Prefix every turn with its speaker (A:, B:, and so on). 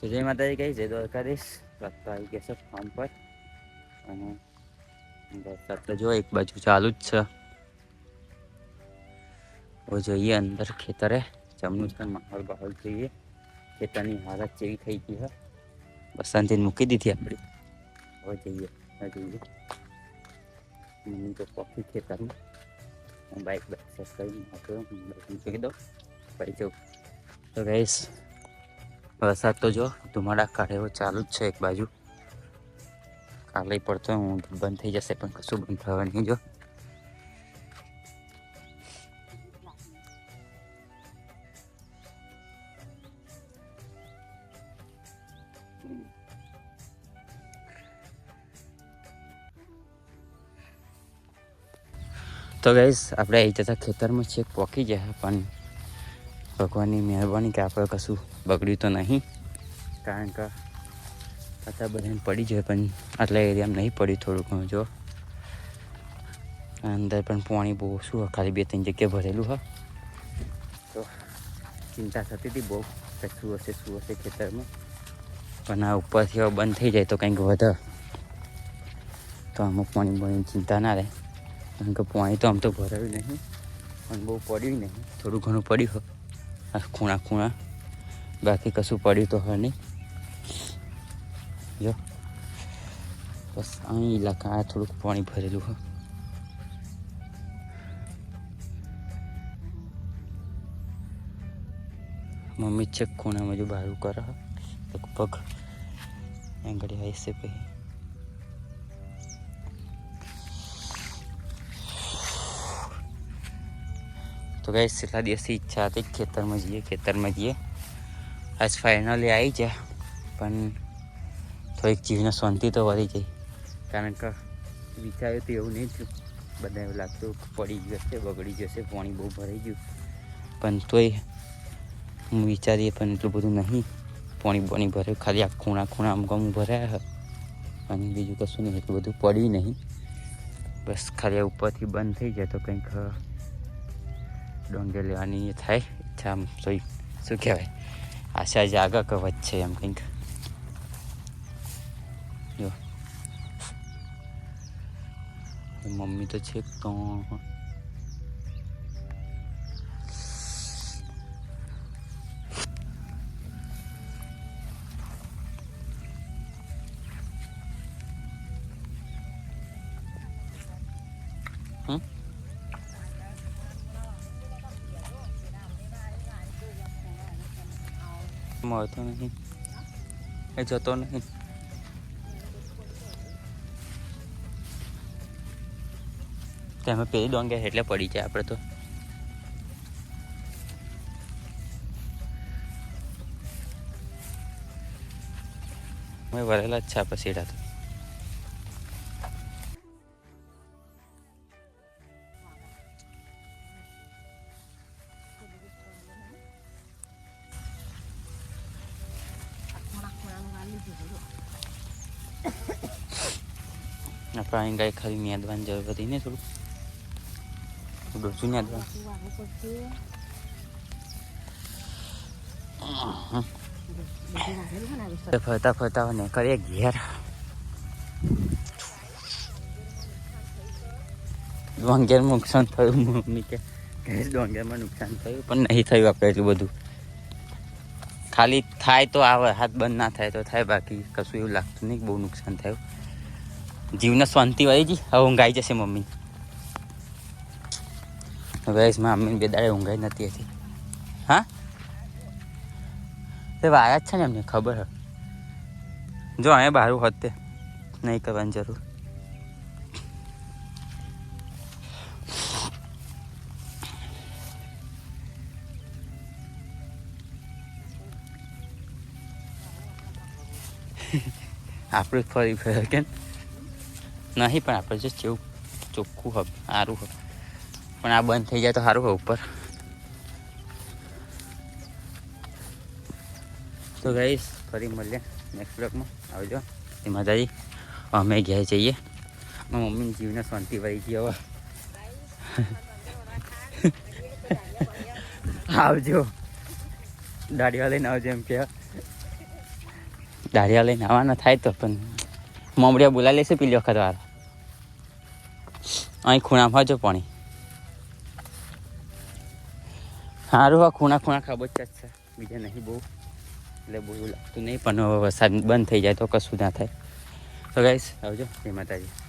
A: તો જય માતાજી કઈ જય દ્વારકાધીશ. રસ્તો આવી ગયા છે ફાર્મ પર અને વરસાદ તો જો એક બાજુ ચાલુ જ છે. હવે જોઈએ અંદર ખેતરે જમનું છે માહોલ બાહોલ જોઈએ. ખેતરની હાલત જેવી થઈ ગઈ છે. બસંતીને મૂકી દીધી આપણી. હવે જઈએ જોઈએ મમ્મી તો કોફી ખેતરમાં બાઇક મૂકી દો પડી જવું. તો ગઈશ વરસાદ તો જો ધુમાડા કાઢે એવો ચાલુ જ છે એક બાજુ. કાલે પડતો હું બંધ થઈ જશે પણ કશું બંધ થવા નહીં જો. તો ગાઈસ આપણે આવી જતા ખેતરમાં છે પોકી જાય પણ ભગવાનની મહેરબાની કે આપણે કશું બગડ્યું તો નહીં. કારણ કે અત્યારે બધાને પડી જાય પણ આટલા એરિયામાં નહીં પડ્યું. થોડું ઘણું જો અંદર પણ પાણી બહુ શું ખાલી 2-3 જગ્યાએ ભરેલું હોય તો ચિંતા થતી હતી બહુ કે શું હશે ખેતરમાં. પણ આ ઉપરથી હવે બંધ થઈ જાય તો કંઈક વધે તો અમુક પાણી ચિંતા ના રહે. કારણ કે પાણી તો આમ તો ભરાયું નહીં પણ બહુ પડ્યું નહીં. થોડું ઘણું પડ્યું હોય આ ખૂણા બાકી કશું પડ્યું તો હોય નહીં. જો બસ અહીં ઇલાકા આ થોડુંક પાણી ભરેલું હોય. મમ્મી છે ખૂણામાં જો બહારું કરે લગભગ આંગળી આવી છે પછી. તો ગાઈસ છેલ્લા દિવસથી ઈચ્છા હતી ખેતરમાં જઈએ. આજ ફાઇનલી આવી જાય પણ થોડીક જીવને શાંતિ તો વધી ગઈ. કારણ કે વિચાર્યું તો એવું નહીં થયું. બધા એવું લાગતું પડી જશે બગડી જશે પાણી બહુ ભરાઈ ગયું પણ તોય હું વિચારીએ પણ એટલું બધું નહીં પાણી ભરાયું. ખાલી આ ખૂણા આમ ભરાયા અને બીજું કશું નહીં. એટલું બધું પડ્યું નહીં. બસ ખાલી ઉપરથી બંધ થઈ જાય તો કંઈક ડોંગે લેવાની થાય ઈચ્છા. આમ શું કહેવાય આશા જાગે કે વચ્ચે એમ કંઈક. જો મમ્મી તો છે તો મળતો નહીં એ જતો નહીં. તેમાં પેલી ડોંગે એટલે પડી જાય આપણે તો. અમે વરેલા જ છે આપણે સીડા તો. આપણે અહીં ગાય ખાલી નેદવાની જરૂર હતી ને થોડું ડોસું નેદવાનું. ફરતા ને કરીએ ઘેર. ડોંગેરમાં નુકસાન થયું મમ્મી કે ડોંગેરમાં નુકસાન થયું પણ નહીં થયું આપણે એટલું બધું. ખાલી થાય તો આવે હાથ બંધ ના થાય તો થાય બાકી કશું એવું લાગતું નહીં બહુ નુકસાન થયું. જીવને શાંતિ વળી ગઈ. હવે ઊંઘાઈ જશે મમ્મી. હવે મમ્મીને 2 દાડે ઊંઘાઈ નથી હતી. હા તે વાયા જ છે ને એમને ખબર હે. જો અહીંયા બહાર હોત તે નહીં કરવાની જરૂર. આપણે ફરી કે નહીં પણ આપણે જો જેવું ચોખ્ખું હોય સારું હોય પણ આ બંધ થઈ જાય તો સારું હોય ઉપર. તો ગાઈસ ફરી મળીએ નેક્સ્ટ બ્લોગમાં. આવજો માતાજી. અમે ઘેર જઈએ. મમ્મીની જીવને શાંતિ વળી ગઈ હવે. આવજો દાઢીવા લઈને આવજો એમ કે. દાળિયા લઈને આવવાના થાય તો પણ મમડિયા બોલાવી લેશે પેલી વખત વાર અહીં ખૂણામાં જો પાણી સારું હા ખૂણા ખાબોચિયા જ છે બીજા નહીં બહુ એટલે બહુ લાગતું નહીં પણ વરસાદ બંધ થઈ જાય તો કશું ના થાય તો ગાઈસ આવજો જય માતાજી.